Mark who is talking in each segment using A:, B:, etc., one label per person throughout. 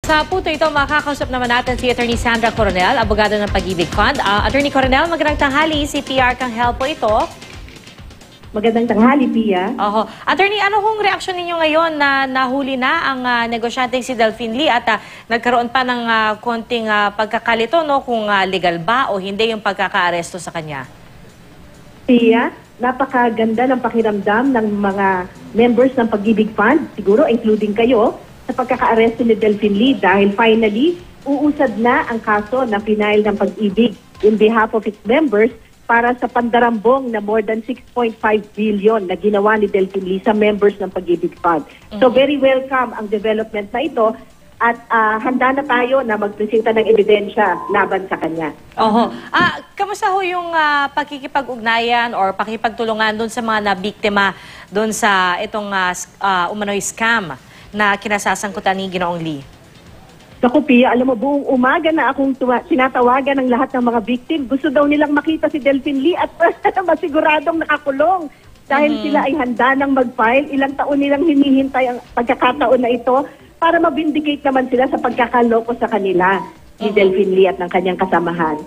A: Sa punto ito, makakausap naman natin si Attorney Sandra Coronel, abogado ng Pag-ibig Fund. Attorney Coronel, magandang tanghali. Si PR Kang Helpo ito.
B: Magandang tanghali, Pia.
A: Oho. Attorney, ano hong reaksyon ninyo ngayon na nahuli na ang negosyanteng si Delphine Lee at nagkaroon pa ng konting pagkakalito, no, kung legal ba o hindi yung pagkakaaresto sa kanya?
B: Pia, napakaganda ng pakiramdam ng mga members ng Pag-ibig Fund, siguro including kayo, sa pagkakaaresto ni Delphine Lee dahil finally, uusad na ang kaso na final ng Pag-ibig in behalf of its members para sa pandarambong na more than 6.5 billion na ginawa ni Delphine Lee sa members ng Pag-ibig Fund. So very welcome ang development na ito at handa na tayo na magpresenta ng ebidensya laban sa kanya.
A: Oho. Kamusta ho yung pakikipag-ugnayan or pakikipagtulungan doon sa mga nabiktima doon sa itong umano'y scam na kinasasangkutan ni Ginoong Lee?
B: Naku, Pia, alam mo, buong umaga na akong sinatawagan ng lahat ng mga victim. Gusto daw nilang makita si Delphine Lee at masiguradong nakakulong. Dahil sila ay handa ng mag-file, ilang taon nilang hinihintay ang pagkakataon na ito para mabindicate naman sila sa pagkakaloko sa kanila ni Delphine Lee at ng kanyang kasamahan.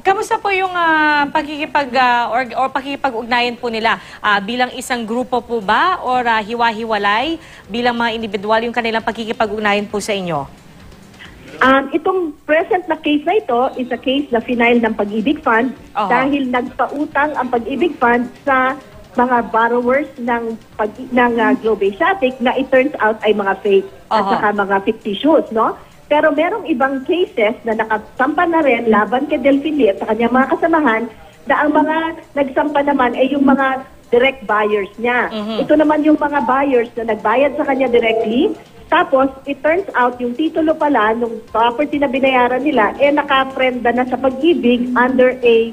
A: Kamusta po yung pakikipag-ugnayan po nila? Bilang isang grupo po ba or hiwa-hiwalay bilang mga individual yung kanilang pakikipag-ugnayan po sa inyo?
B: Itong present na case na ito is a case na final ng Pag-ibig Fund dahil nagpautang ang Pag-ibig Fund sa mga borrowers ng Globe Asiatic na it turns out ay mga fake at saka mga fictitious, no? Pero merong ibang cases na nakasampa na rin laban kay Delphine Lee at sa kanyang mga kasamahan na ang mga nagsampa naman ay yung mga direct buyers niya. Ito naman yung mga buyers na nagbayad sa kanya directly. Tapos, it turns out, yung titulo pala, nung property na binayaran nila, naka-prenda na sa Pag-ibig under a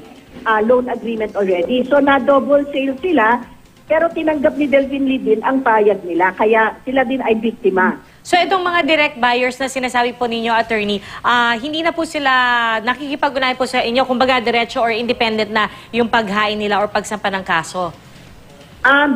B: loan agreement already. So, na-double sale sila, pero tinanggap ni Delphine Lee din ang payag nila. Kaya sila din ay biktima.
A: So, itong mga direct buyers na sinasabi po ninyo, attorney, hindi na po sila nakikipag-unayan po sa inyo, kumbaga diretso or independent na yung paghain nila or pagsampa ng kaso?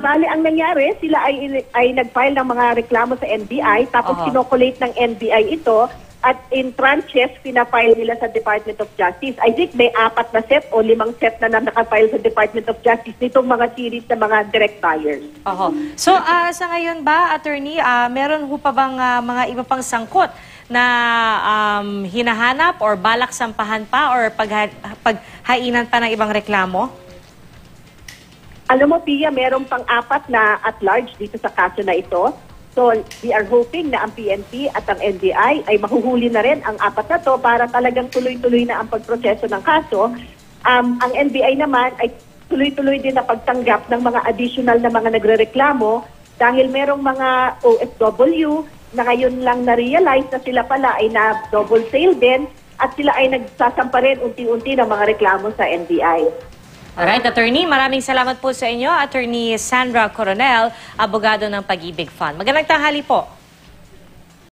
B: Bali, ang nangyari, sila ay nag-file ng mga reklamo sa NBI, tapos kinokolate ng NBI ito, at in tranches, pinafile nila sa Department of Justice. I think may 4 na set o 5 set na nakafile sa Department of Justice nitong mga series na mga direct buyers.
A: So, sa ngayon ba, attorney, meron ho pa bang mga iba pang sangkot na hinahanap or balak sampahan pa or paghainan pa ng ibang reklamo?
B: Alam mo, Pia, meron pang 4 na at large dito sa kaso na ito. So, we are hoping na ang PNP at ang NBI ay mahuhuli na rin ang 4 na to para talagang tuloy-tuloy na ang pagproseso ng kaso. Ang NBI naman ay tuloy-tuloy din na pagtanggap ng mga additional na mga nagrereklamo dahil merong mga OFW na ngayon lang na-realize na sila pala ay na-double sale din at sila ay nagsasampa rin unti-unti ng mga reklamo sa NBI.
A: Alright, attorney, maraming salamat po sa inyo. Attorney Sandra Coronel, abogado ng Pag-ibig Fund. Magandang tanghali po.